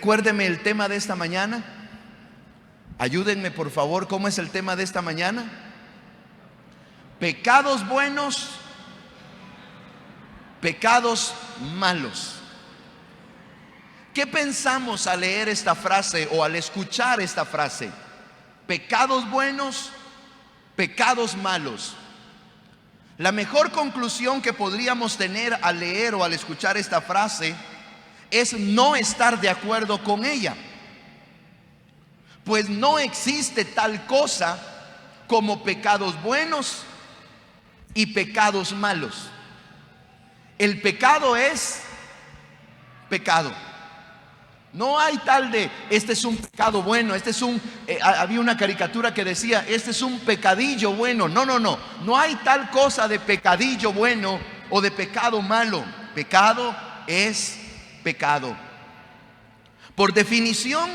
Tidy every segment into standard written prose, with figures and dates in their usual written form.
Recuérdeme el tema de esta mañana. Ayúdenme por favor, ¿cómo es el tema de esta mañana? Pecados buenos, pecados malos. ¿Qué pensamos al leer esta frase o al escuchar esta frase? Pecados buenos, pecados malos. La mejor conclusión que podríamos tener al leer o al escuchar esta frase es no estar de acuerdo con ella, pues no existe tal cosa como pecados buenos y pecados malos. El pecado es pecado. No hay tal de este es un pecado bueno, este es había una caricatura que decía este es un pecadillo bueno. No hay tal cosa de pecadillo bueno o de pecado malo. Pecado es pecado. Por definición,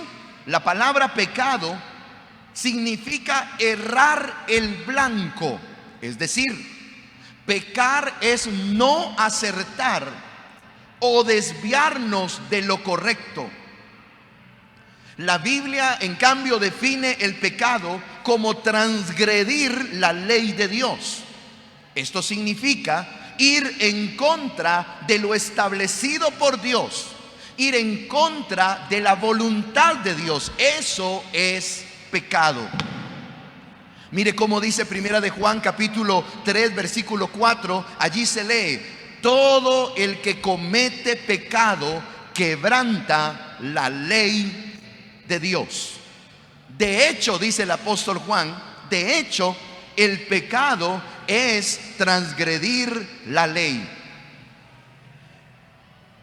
la palabra pecado significa errar el blanco, es decir, pecar es no acertar o desviarnos de lo correcto. La Biblia, en cambio, define el pecado como transgredir la ley de Dios. Esto significa ir en contra de lo establecido por Dios, ir en contra de la voluntad de Dios. Eso es pecado. Mire cómo dice Primera de Juan capítulo 3 versículo 4. Allí se lee: todo el que comete pecado quebranta la ley de Dios. De hecho, dice el apóstol Juan, de hecho, el pecado es transgredir la ley.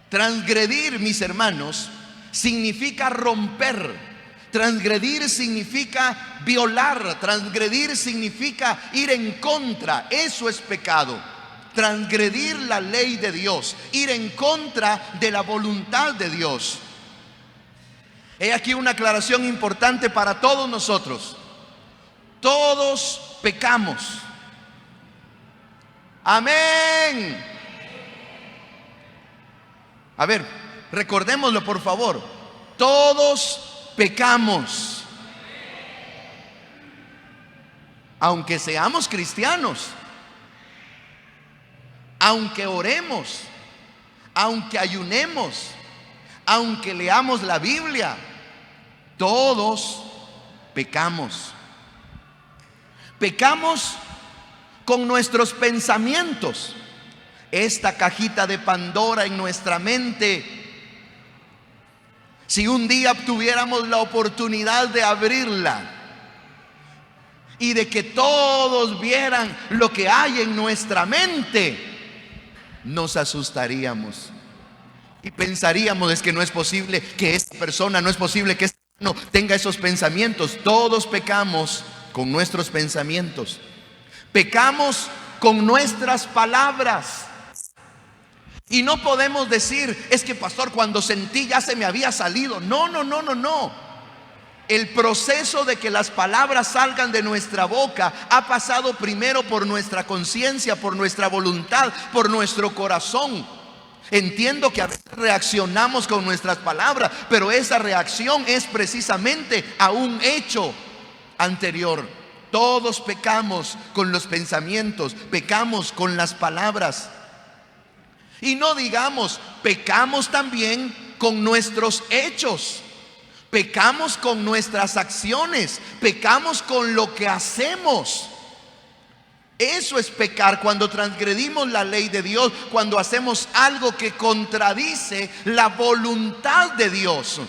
Transgredir, mis hermanos, significa romper. Transgredir significa violar. Transgredir significa ir en contra. Eso es pecado. Transgredir la ley de Dios, ir en contra de la voluntad de Dios. He aquí una aclaración importante para todos nosotros. Todos pecamos. Amén. A ver, recordémoslo por favor. Todos pecamos. Aunque seamos cristianos, aunque oremos, aunque ayunemos, aunque leamos la Biblia, todos pecamos. Pecamos con nuestros pensamientos. Esta cajita de Pandora en nuestra mente, si un día tuviéramos la oportunidad de abrirla y de que todos vieran lo que hay en nuestra mente, nos asustaríamos y pensaríamos: es que no es posible que esta persona, no es posible que este no tenga esos pensamientos. Todos pecamos con nuestros pensamientos. Pecamos con nuestras palabras. Y no podemos decir: es que pastor, cuando sentí ya se me había salido. No. El proceso de que las palabras salgan de nuestra boca ha pasado primero por nuestra conciencia, por nuestra voluntad, por nuestro corazón. Entiendo que a veces reaccionamos con nuestras palabras, pero esa reacción es precisamente a un hecho anterior. Todos pecamos con los pensamientos, pecamos con las palabras. Y no digamos, pecamos también con nuestros hechos, pecamos con nuestras acciones, pecamos con lo que hacemos. Eso es pecar, cuando transgredimos la ley de Dios, cuando hacemos algo que contradice la voluntad de Dios.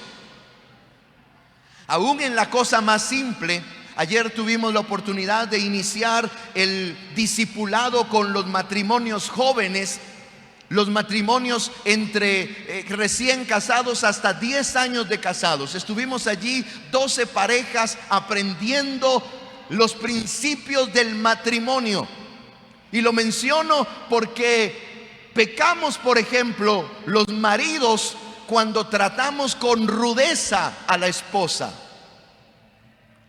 Aún en la cosa más simple, ayer tuvimos la oportunidad de iniciar el discipulado con los matrimonios jóvenes, los matrimonios entre recién casados hasta 10 años de casados. Estuvimos allí 12 parejas aprendiendo los principios del matrimonio. Y lo menciono porque pecamos, por ejemplo, los maridos cuando tratamos con rudeza a la esposa,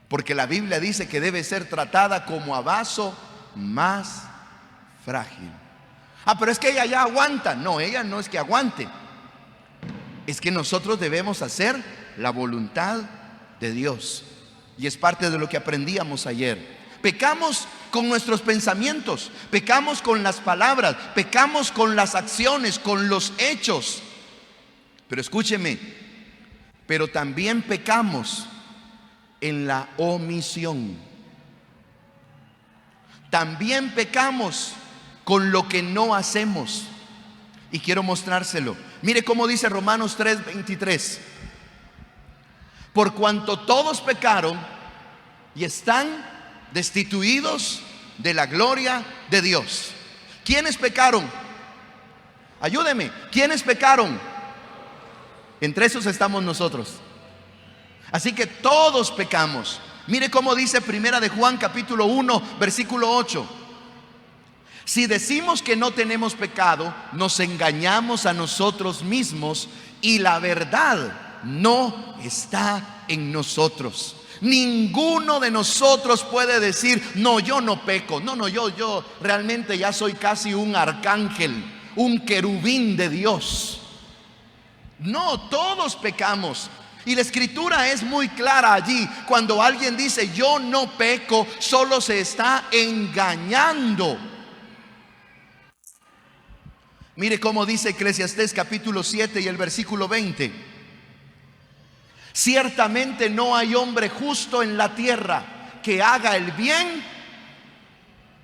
porque la Biblia dice que debe ser tratada como a vaso más frágil. Pero es que ella ya aguanta. No, ella no es que aguante, es que nosotros debemos hacer la voluntad de Dios. Y es parte de lo que aprendíamos ayer. Pecamos con nuestros pensamientos, pecamos con las palabras, pecamos con las acciones, con los hechos. Pero escúcheme, pero también pecamos en la omisión. También pecamos con lo que no hacemos. Y quiero mostrárselo. Mire cómo dice Romanos 3:23. Por cuanto todos pecaron y están destituidos de la gloria de Dios. ¿Quiénes pecaron? Ayúdeme. ¿Quiénes pecaron? Entre esos estamos nosotros. Así que todos pecamos. Mire cómo dice Primera de Juan capítulo 1 versículo 8. Si decimos que no tenemos pecado, nos engañamos a nosotros mismos y la verdad no está en nosotros. Ninguno de nosotros puede decir: no, yo no peco. No, yo realmente ya soy casi un arcángel, un querubín de Dios. No, todos pecamos. Y la escritura es muy clara allí. Cuando alguien dice yo no peco, solo se está engañando. Mire cómo dice Eclesiastés capítulo 7 y el versículo 20. Ciertamente no hay hombre justo en la tierra que haga el bien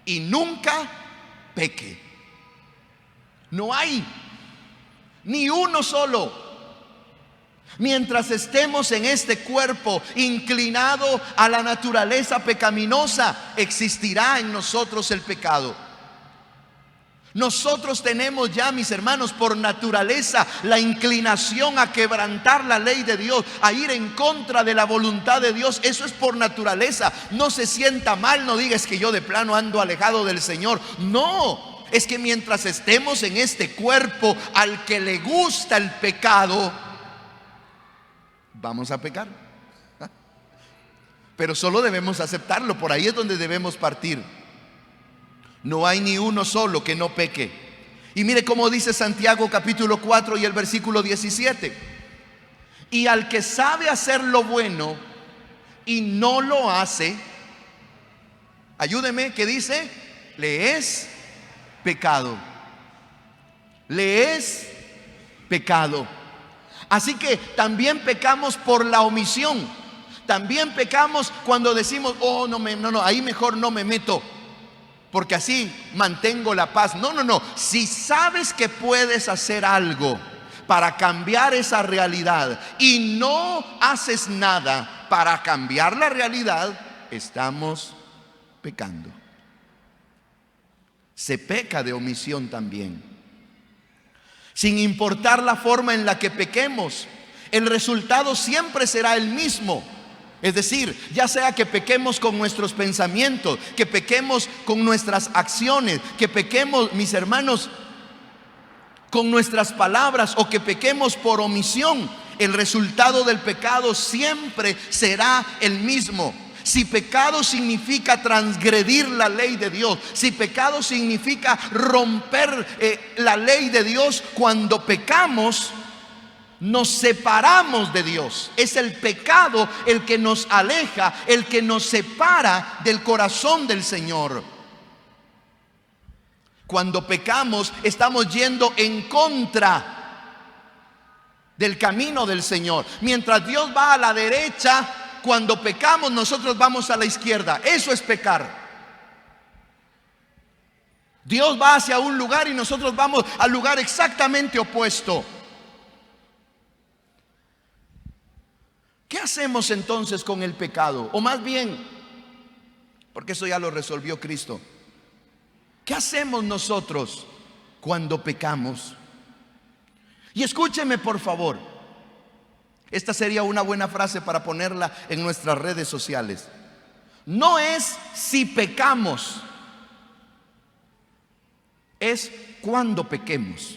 y nunca peque. No hay ni uno solo. Mientras estemos en este cuerpo inclinado a la naturaleza pecaminosa, existirá en nosotros el pecado. Nosotros tenemos ya, mis hermanos, por naturaleza la inclinación a quebrantar la ley de Dios, a ir en contra de la voluntad de Dios. Eso es por naturaleza. No se sienta mal, no digas que yo de plano ando alejado del Señor. No, es que mientras estemos en este cuerpo al que le gusta el pecado, vamos a pecar. Pero solo debemos aceptarlo. Por ahí es donde debemos partir. No hay ni uno solo que no peque. Y mire cómo dice Santiago capítulo 4 y el versículo 17. Y al que sabe hacer lo bueno y no lo hace, ayúdeme, ¿qué dice? Le es pecado. Le es pecado. Así que también pecamos por la omisión. También pecamos cuando decimos: oh, no, ahí mejor no me meto, porque así mantengo la paz. No. Si sabes que puedes hacer algo para cambiar esa realidad y no haces nada para cambiar la realidad, estamos pecando. Se peca de omisión también. Sin importar la forma en la que pequemos, el resultado siempre será el mismo. Es decir, ya sea que pequemos con nuestros pensamientos, que pequemos con nuestras acciones, que pequemos, mis hermanos, con nuestras palabras, o que pequemos por omisión, el resultado del pecado siempre será el mismo. Si pecado significa transgredir la ley de Dios, si pecado significa romper la ley de Dios, cuando pecamos nos separamos de Dios. Es el pecado el que nos aleja, el que nos separa del corazón del Señor. Cuando pecamos, estamos yendo en contra del camino del Señor. Mientras Dios va a la derecha, cuando pecamos, nosotros vamos a la izquierda. Eso es pecar. Dios va hacia un lugar y nosotros vamos al lugar exactamente opuesto. ¿Qué hacemos entonces con el pecado? O más bien, porque eso ya lo resolvió Cristo, ¿qué hacemos nosotros cuando pecamos? Y escúcheme por favor, esta sería una buena frase para ponerla en nuestras redes sociales. No es si pecamos, es cuando pequemos.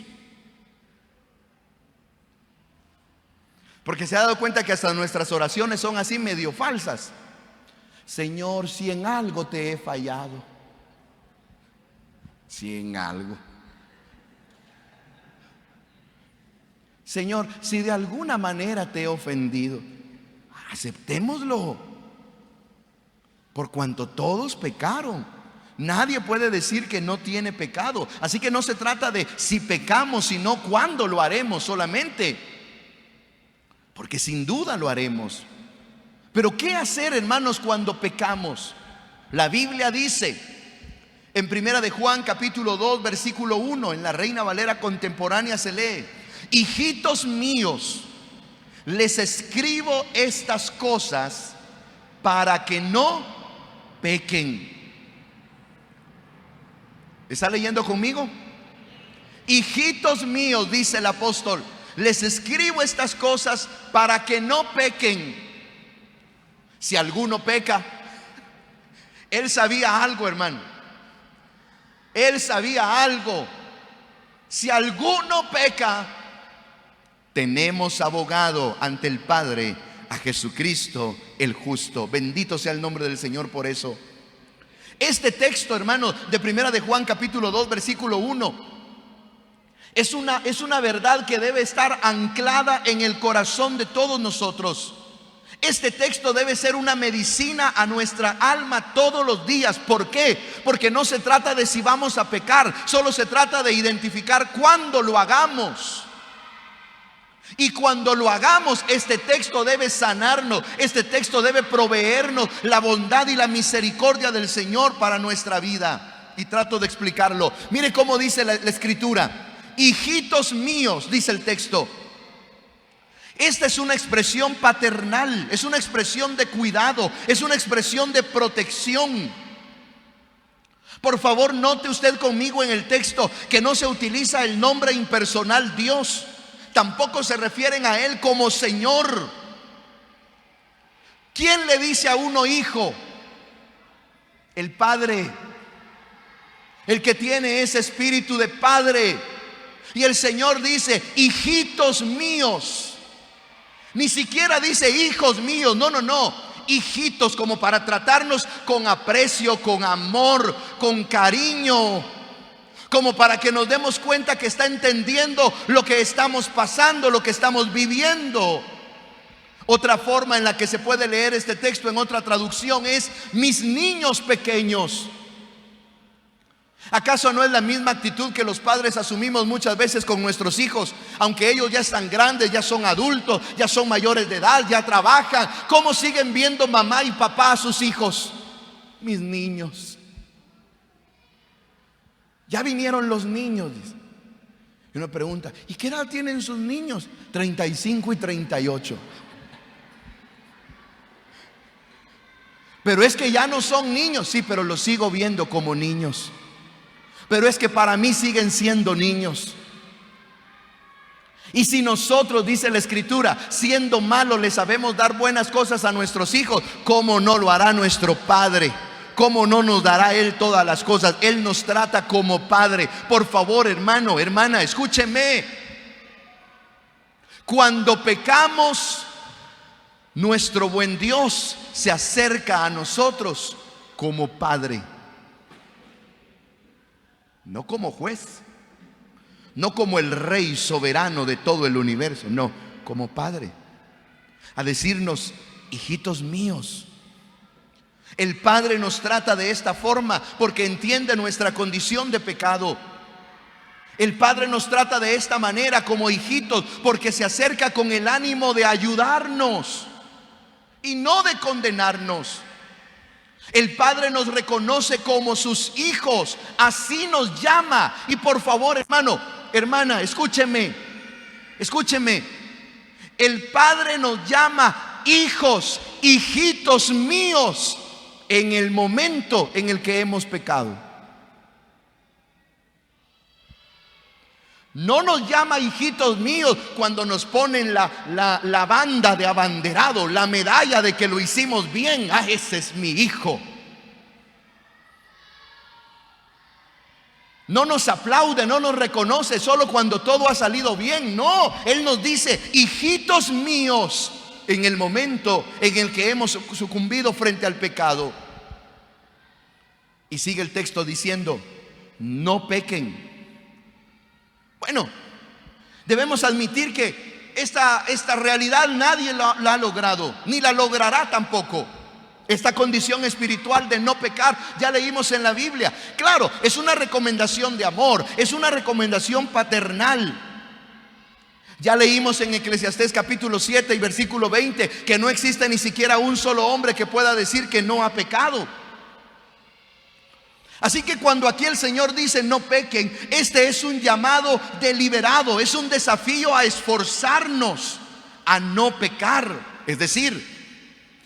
Porque se ha dado cuenta que hasta nuestras oraciones son así medio falsas. Señor, si en algo te he fallado. Si en algo. Señor, si de alguna manera te he ofendido, aceptémoslo, por cuanto todos pecaron. Nadie puede decir que no tiene pecado. Así que no se trata de si pecamos, sino cuándo lo haremos solamente, porque sin duda lo haremos. Pero ¿qué hacer, hermanos, cuando pecamos? La Biblia dice en Primera de Juan capítulo 2 versículo 1, en la Reina Valera contemporánea se lee: hijitos míos, les escribo estas cosas para que no pequen. ¿Está leyendo conmigo? Hijitos míos, dice el apóstol, les escribo estas cosas para que no pequen. Si alguno peca, él sabía algo, hermano. Él sabía algo. Si alguno peca, tenemos abogado ante el Padre, a Jesucristo el justo. Bendito sea el nombre del Señor por eso. Este texto, hermano, de Primera de Juan capítulo 2 versículo 1 es una verdad que debe estar anclada en el corazón de todos nosotros. Este texto debe ser una medicina a nuestra alma todos los días. ¿Por qué? Porque no se trata de si vamos a pecar, solo se trata de identificar cuándo lo hagamos. Y cuando lo hagamos, este texto debe sanarnos, este texto debe proveernos la bondad y la misericordia del Señor para nuestra vida. Y trato de explicarlo. Mire cómo dice la escritura: hijitos míos, dice el texto. Esta es una expresión paternal, es una expresión de cuidado, es una expresión de protección. Por favor, note usted conmigo en el texto que no se utiliza el nombre impersonal Dios. Tampoco se refieren a Él como Señor. ¿Quién le dice a uno hijo? El Padre, el que tiene ese espíritu de Padre. Y el Señor dice: hijitos míos. Ni siquiera dice hijos míos, no, hijitos, como para tratarnos con aprecio, con amor, con cariño, como para que nos demos cuenta que está entendiendo lo que estamos pasando, lo que estamos viviendo. Otra forma en la que se puede leer este texto en otra traducción es: mis niños pequeños. ¿Acaso no es la misma actitud que los padres asumimos muchas veces con nuestros hijos? Aunque ellos ya están grandes, ya son adultos, ya son mayores de edad, ya trabajan, ¿cómo siguen viendo mamá y papá a sus hijos? Mis niños. Ya vinieron los niños. Y uno pregunta: ¿y qué edad tienen sus niños? 35 y 38. Pero es que ya no son niños. Sí, pero los sigo viendo como niños. Pero es que para mí siguen siendo niños. Y si nosotros, dice la Escritura, siendo malos le sabemos dar buenas cosas a nuestros hijos, ¿cómo no lo hará nuestro Padre? ¿Cómo no nos dará Él todas las cosas? Él nos trata como Padre. Por favor, hermano, hermana, escúcheme. Cuando pecamos, nuestro buen Dios se acerca a nosotros como Padre. No como juez, no como el rey soberano de todo el universo, no, como Padre. A decirnos: hijitos míos. El Padre nos trata de esta forma porque entiende nuestra condición de pecado. El Padre nos trata de esta manera como hijitos porque se acerca con el ánimo de ayudarnos y no de condenarnos. El Padre nos reconoce como sus hijos, así nos llama. Y por favor, hermano, hermana, escúcheme. El Padre nos llama hijos, hijitos míos, en el momento en el que hemos pecado. No nos llama hijitos míos cuando nos ponen la banda de abanderado, la medalla de que lo hicimos bien. Ah, ese es mi hijo. No nos aplaude, no nos reconoce solo cuando todo ha salido bien. No, Él nos dice: hijitos míos, en el momento en el que hemos sucumbido frente al pecado. Y sigue el texto diciendo: no pequen. Bueno, Debemos admitir que esta realidad nadie la ha logrado, ni la logrará tampoco. Esta condición espiritual de no pecar, ya leímos en la Biblia. Claro, es una recomendación de amor, es una recomendación paternal. Ya leímos en Eclesiastés capítulo 7 y versículo 20 que no existe ni siquiera un solo hombre que pueda decir que no ha pecado. Así que cuando aquí el Señor dice no pequen, este es un llamado deliberado, es un desafío a esforzarnos a no pecar. Es decir,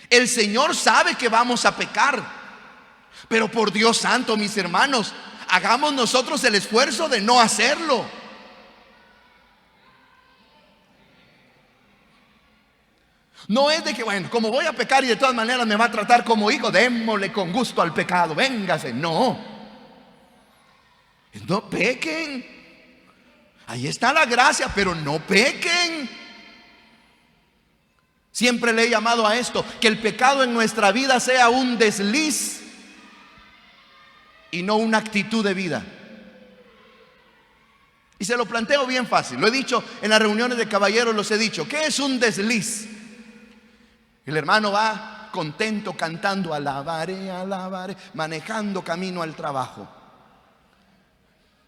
el Señor sabe que vamos a pecar, pero por Dios santo, mis hermanos, hagamos nosotros el esfuerzo de no hacerlo. No es de que, bueno, como voy a pecar y de todas maneras me va a tratar como hijo, démosle con gusto al pecado, véngase. No, no pequen. Ahí está la gracia, pero no pequen. Siempre le he llamado a esto, que el pecado en nuestra vida sea un desliz y no una actitud de vida. Y se lo planteo bien fácil, lo he dicho en las reuniones de caballeros, los he dicho. ¿Qué es un desliz? El hermano va contento cantando alabaré, alabaré, manejando camino al trabajo.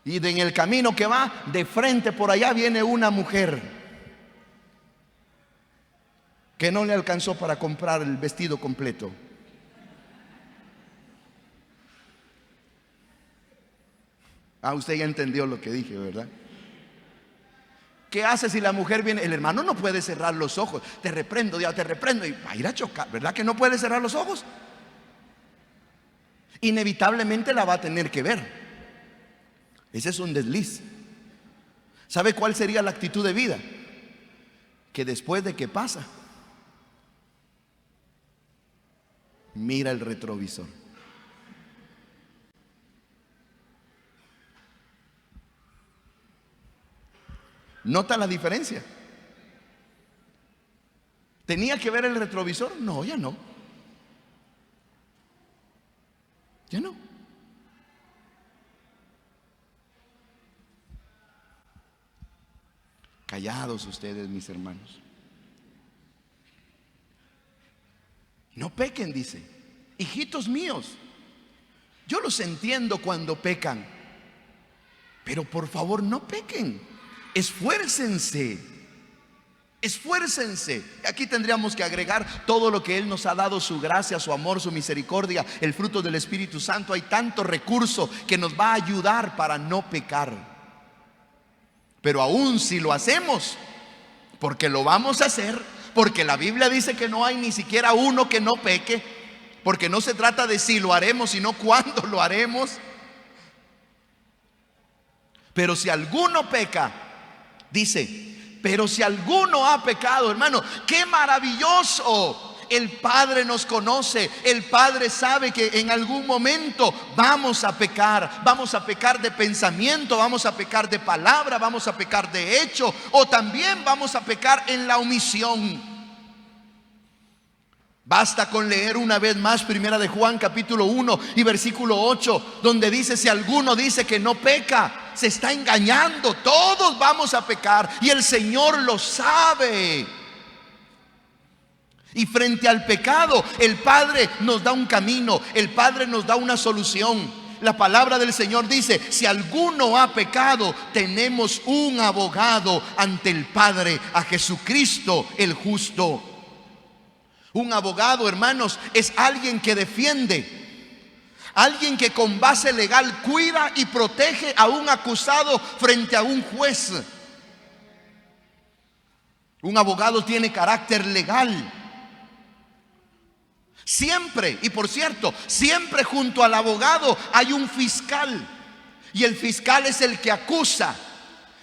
Y en el camino que va, de frente por allá viene una mujer que no le alcanzó para comprar el vestido completo. Usted ya entendió lo que dije, ¿verdad? ¿Qué hace si la mujer viene? El hermano no puede cerrar los ojos. Te reprendo, Dios, te reprendo. Y va a ir a chocar, ¿verdad que no puede cerrar los ojos? Inevitablemente la va a tener que ver. Ese es un desliz. ¿Sabe cuál sería la actitud de vida? Que después de que pasa, mira el retrovisor. ¿Nota la diferencia? ¿Tenía que ver el retrovisor? No, ya no. Ya no. Callados ustedes, mis hermanos. No pequen, dice. Hijitos míos, yo los entiendo cuando pecan, pero por favor no pequen. Esfuércense. Esfuércense. Aquí tendríamos que agregar todo lo que Él nos ha dado, su gracia, su amor, su misericordia, el fruto del Espíritu Santo. Hay tanto recurso que nos va a ayudar para no pecar. Pero aún si lo hacemos, porque lo vamos a hacer, porque la Biblia dice que no hay ni siquiera uno que no peque, porque no se trata de si lo haremos, sino cuándo lo haremos. Pero si alguno peca, dice, pero si alguno ha pecado, hermano, qué maravilloso. El Padre nos conoce, el Padre sabe que en algún momento vamos a pecar de pensamiento, vamos a pecar de palabra, vamos a pecar de hecho, o también vamos a pecar en la omisión. Basta con leer una vez más Primera de Juan capítulo 1 y versículo 8, donde dice: si alguno dice que no peca, se está engañando. Todos vamos a pecar y el Señor lo sabe. Y frente al pecado, el Padre nos da un camino, el Padre nos da una solución. La palabra del Señor dice: si alguno ha pecado, tenemos un abogado ante el Padre, a Jesucristo el justo. Un abogado, hermanos, es alguien que defiende, alguien que con base legal cuida y protege a un acusado frente a un juez. Un abogado tiene carácter legal. Siempre, y por cierto, siempre junto al abogado hay un fiscal. Y el fiscal es el que acusa.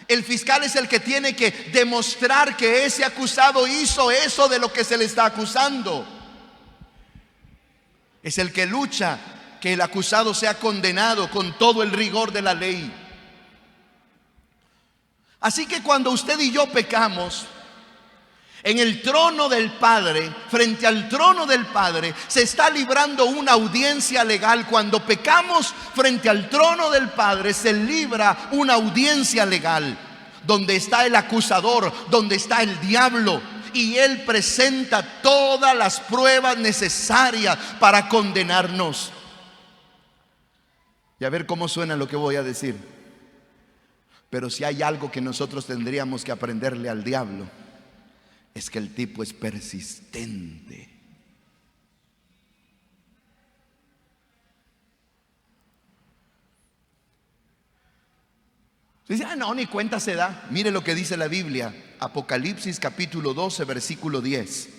El fiscal es el que tiene que demostrar que ese acusado hizo eso de lo que se le está acusando. Es el que lucha que el acusado sea condenado con todo el rigor de la ley. Así que cuando usted y yo pecamos, en el trono del Padre, frente al trono del Padre, se está librando una audiencia legal. Cuando pecamos frente al trono del Padre, se libra una audiencia legal, donde está el acusador, donde está el diablo, y él presenta todas las pruebas necesarias para condenarnos. Y a ver cómo suena lo que voy a decir. Pero si hay algo que nosotros tendríamos que aprenderle al diablo, es que el tipo es persistente. Dice, no, ni cuenta se da. Mire lo que dice la Biblia, Apocalipsis capítulo 12, versículo 10.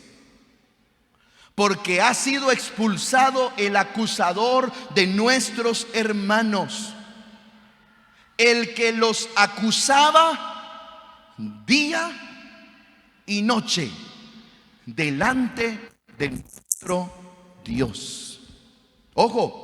Porque ha sido expulsado el acusador de nuestros hermanos, el que los acusaba día y noche delante de nuestro Dios. Ojo,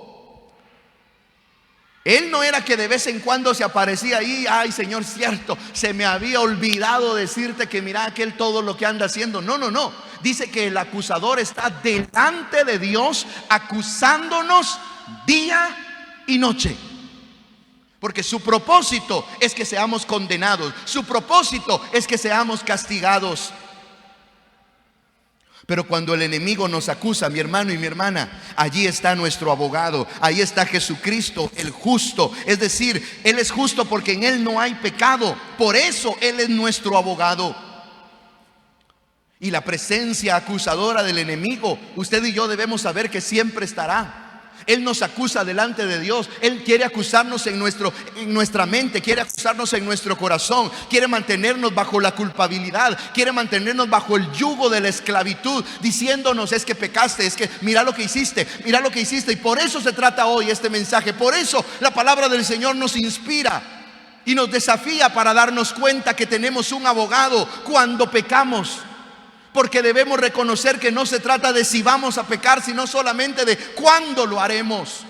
él no era que de vez en cuando se aparecía ahí. Ay, Señor, cierto, se me había olvidado decirte que mira aquel todo lo que anda haciendo. No, no, no. Dice que el acusador está delante de Dios acusándonos día y noche. Porque su propósito es que seamos condenados. Su propósito es que seamos castigados. Pero cuando el enemigo nos acusa, mi hermano y mi hermana, allí está nuestro abogado. Ahí está Jesucristo, el justo. Es decir, Él es justo porque en Él no hay pecado. Por eso Él es nuestro abogado. Y la presencia acusadora del enemigo, usted y yo debemos saber que siempre estará. Él nos acusa delante de Dios. Él quiere acusarnos en nuestra mente, quiere acusarnos en nuestro corazón, quiere mantenernos bajo la culpabilidad, quiere mantenernos bajo el yugo de la esclavitud, diciéndonos: es que pecaste, es que mira lo que hiciste, mira lo que hiciste. Y por eso se trata hoy este mensaje. Por eso la palabra del Señor nos inspira y nos desafía para darnos cuenta que tenemos un abogado cuando pecamos. Porque debemos reconocer que no se trata de si vamos a pecar, sino solamente de cuándo lo haremos.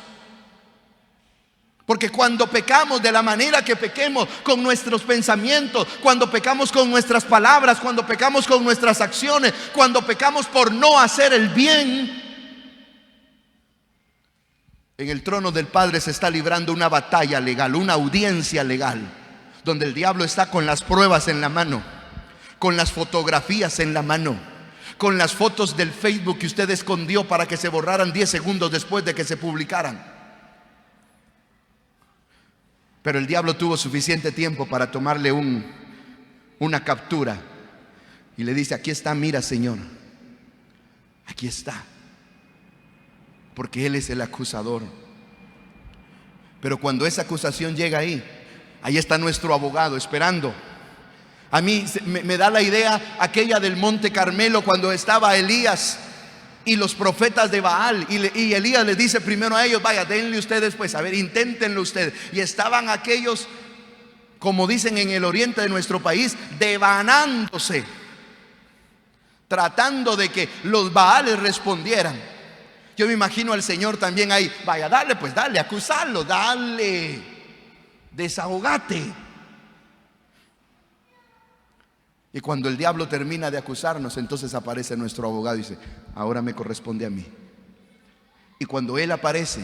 Porque cuando pecamos de la manera que pequemos, con nuestros pensamientos, cuando pecamos con nuestras palabras, cuando pecamos con nuestras acciones, cuando pecamos por no hacer el bien, en el trono del Padre se está librando una batalla legal, una audiencia legal, donde el diablo está con las pruebas en la mano, con las fotografías en la mano, con las fotos del Facebook que usted escondió para que se borraran 10 segundos después de que se publicaran. Pero el diablo tuvo suficiente tiempo para tomarle una captura y le dice: aquí está, mira, Señor, aquí está, porque Él es el acusador. Pero cuando esa acusación llega ahí está nuestro abogado esperando. A mí me da la idea aquella del Monte Carmelo, cuando estaba Elías y los profetas de Baal, y Elías les dice primero a ellos: vaya, denle ustedes pues, a ver, inténtenlo ustedes. Y estaban aquellos, como dicen en el oriente de nuestro país, devanándose, tratando de que los Baales respondieran. Yo me imagino al Señor también ahí: vaya, dale pues, dale, acusarlo, dale, desahogate. Y cuando el diablo termina de acusarnos, entonces aparece nuestro abogado y dice: ahora me corresponde a mí. Y cuando Él aparece,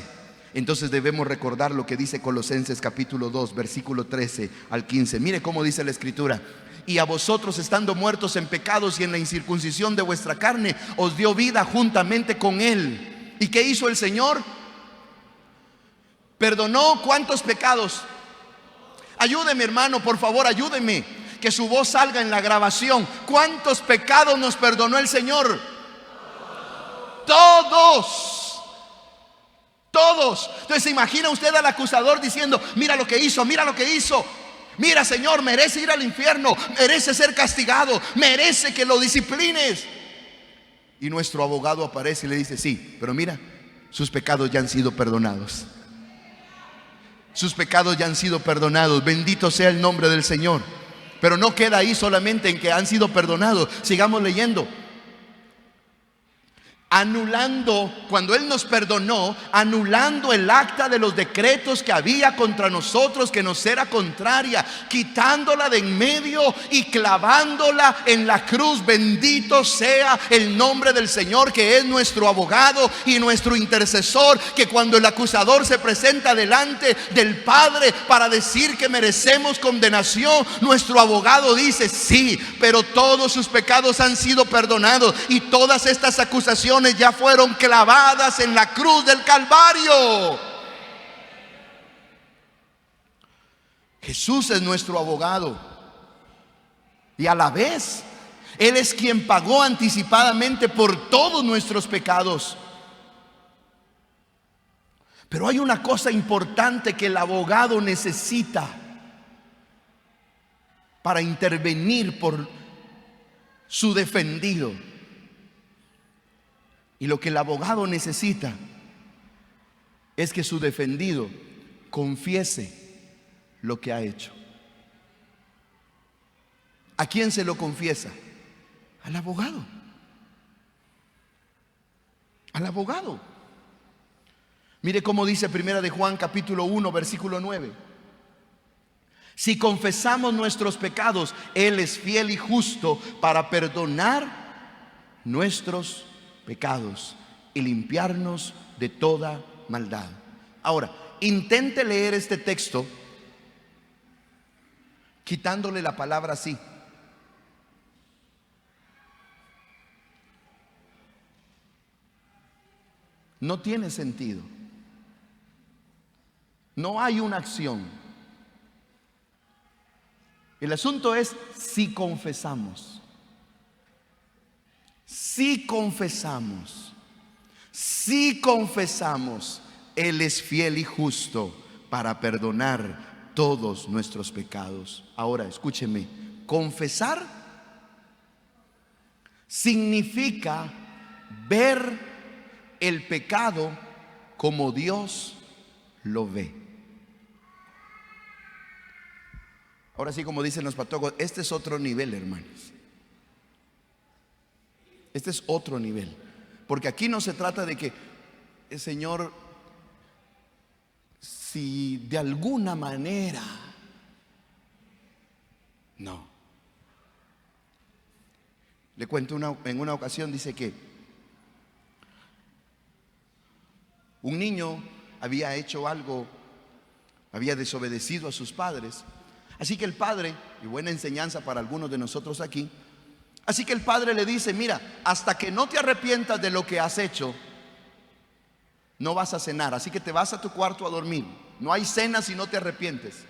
entonces debemos recordar lo que dice Colosenses capítulo 2, versículo 13 al 15. Mire cómo dice la Escritura: y a vosotros, estando muertos en pecados y en la incircuncisión de vuestra carne, os dio vida juntamente con Él. ¿Y qué hizo el Señor? Perdonó ¿cuántos pecados? Ayúdeme, hermano, por favor, ayúdeme, que su voz salga en la grabación. ¿Cuántos pecados nos perdonó el Señor? Todos. Todos. Entonces se imagina usted al acusador diciendo: mira lo que hizo, mira lo que hizo. Mira, Señor, merece ir al infierno, merece ser castigado, merece que lo disciplines. Y nuestro abogado aparece y le dice: sí, pero mira, sus pecados ya han sido perdonados. Sus pecados ya han sido perdonados. Bendito sea el nombre del Señor. Pero no queda ahí solamente en que han sido perdonados. Sigamos leyendo. anulando, cuando Él nos perdonó, anulando el acta de los decretos que había contra nosotros, que nos era contraria, quitándola de en medio y clavándola en la cruz. Bendito sea el nombre del Señor, que es nuestro abogado y nuestro intercesor, que cuando el acusador se presenta delante del Padre para decir que merecemos condenación, nuestro abogado dice: sí, pero todos sus pecados han sido perdonados y todas estas acusaciones ya fueron clavadas en la cruz del Calvario. Jesús es nuestro abogado y a la vez Él es quien pagó anticipadamente por todos nuestros pecados. Pero hay una cosa importante que el abogado necesita para intervenir por su defendido. Y lo que el abogado necesita es que su defendido confiese lo que ha hecho. ¿A quién se lo confiesa? Al abogado. Al abogado. Mire cómo dice Primera de Juan capítulo 1 versículo 9. Si confesamos nuestros pecados, Él es fiel y justo para perdonar nuestros pecados y limpiarnos de toda maldad. Ahora, intente leer este texto quitándole la palabra sí. No tiene sentido. No hay una acción. El asunto es si confesamos. Si confesamos, Él es fiel y justo para perdonar todos nuestros pecados. Ahora, escúcheme, confesar significa ver el pecado como Dios lo ve. Ahora sí, como dicen los patólogos, este es otro nivel, hermanos. Este es otro nivel. Porque aquí no se trata de que, Señor, si de alguna manera. No. Le cuento en una ocasión, dice que un niño había hecho algo, había desobedecido a sus padres. Así que el padre, y buena enseñanza para algunos de nosotros aquí, así que el padre le dice: mira, hasta que no te arrepientas de lo que has hecho, no vas a cenar, así que te vas a tu cuarto a dormir. No hay cena si no te arrepientes.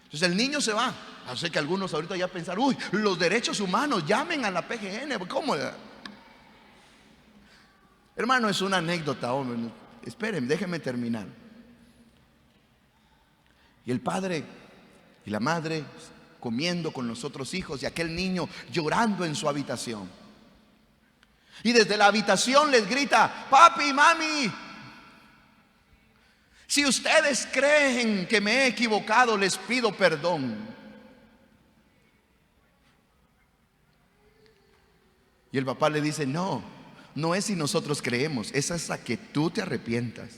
Entonces el niño se va. Así que algunos ahorita ya pensar: uy, los derechos humanos, llamen a la PGN. ¿Cómo? Hermano, es una anécdota, hombre. Esperen, déjenme terminar. Y el padre y la madre comiendo con los otros hijos y aquel niño llorando en su habitación. Y desde la habitación les grita: papi, mami, si ustedes creen que me he equivocado, les pido perdón. Y el papá le dice: no, no es si nosotros creemos, es hasta que tú te arrepientas.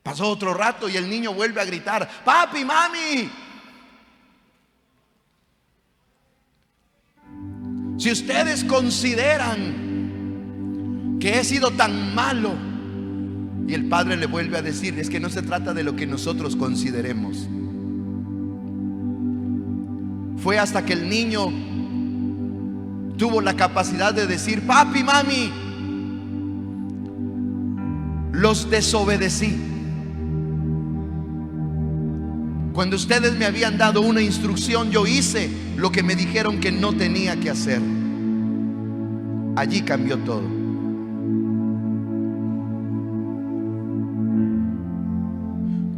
Pasó otro rato y el niño vuelve a gritar: papi, mami, si ustedes consideran que he sido tan malo. Y el padre le vuelve a decir: es que no se trata de lo que nosotros consideremos. Fue hasta que el niño tuvo la capacidad de decir: papi, mami, los desobedecí. Cuando ustedes me habían dado una instrucción, yo hice lo que me dijeron que no tenía que hacer. Allí cambió todo.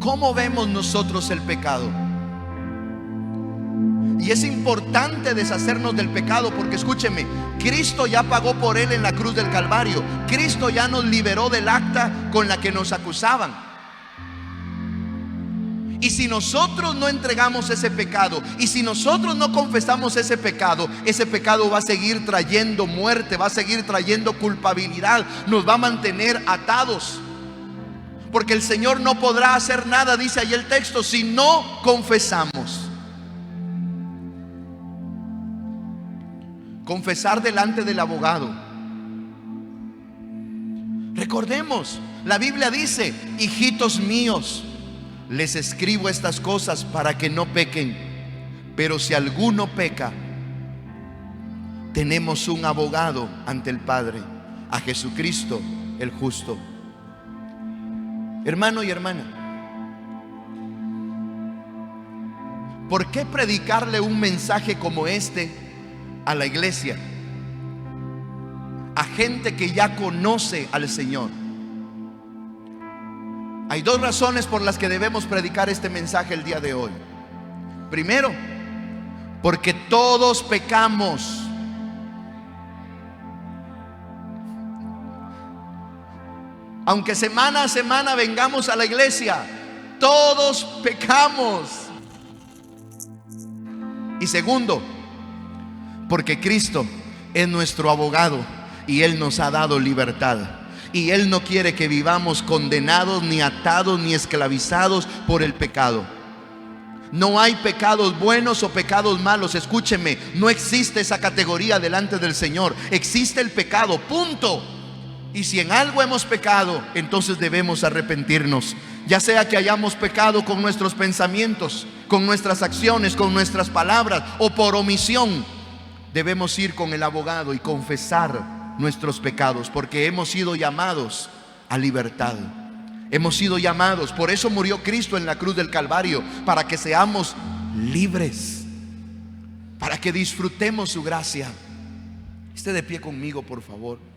¿Cómo vemos nosotros el pecado? Y es importante deshacernos del pecado, porque escúcheme, Cristo ya pagó por él en la cruz del Calvario. Cristo ya nos liberó del acta con la que nos acusaban. Y si nosotros no entregamos ese pecado, y si nosotros no confesamos ese pecado va a seguir trayendo muerte, va a seguir trayendo culpabilidad, nos va a mantener atados. Porque el Señor no podrá hacer nada, dice ahí el texto, si no confesamos. Confesar delante del abogado. Recordemos, la Biblia dice: hijitos míos, les escribo estas cosas para que no pequen. Pero si alguno peca, tenemos un abogado ante el Padre, a Jesucristo el justo. Hermano y hermana, ¿por qué predicarle un mensaje como este a la iglesia, a gente que ya conoce al Señor? Hay dos razones por las que debemos predicar este mensaje el día de hoy. Primero, porque todos pecamos. Aunque semana a semana vengamos a la iglesia, todos pecamos. Y segundo, porque Cristo es nuestro abogado y Él nos ha dado libertad. Y Él no quiere que vivamos condenados, ni atados, ni esclavizados por el pecado. No hay pecados buenos o pecados malos. Escúcheme, no existe esa categoría delante del Señor. Existe el pecado, punto. Y si en algo hemos pecado, entonces debemos arrepentirnos. Ya sea que hayamos pecado con nuestros pensamientos, con nuestras acciones, con nuestras palabras, o por omisión, debemos ir con el abogado y confesar nuestros pecados, porque hemos sido llamados a libertad. Hemos sido llamados, por eso murió Cristo en la cruz del Calvario, para que seamos libres, para que disfrutemos su gracia. Esté de pie conmigo, por favor.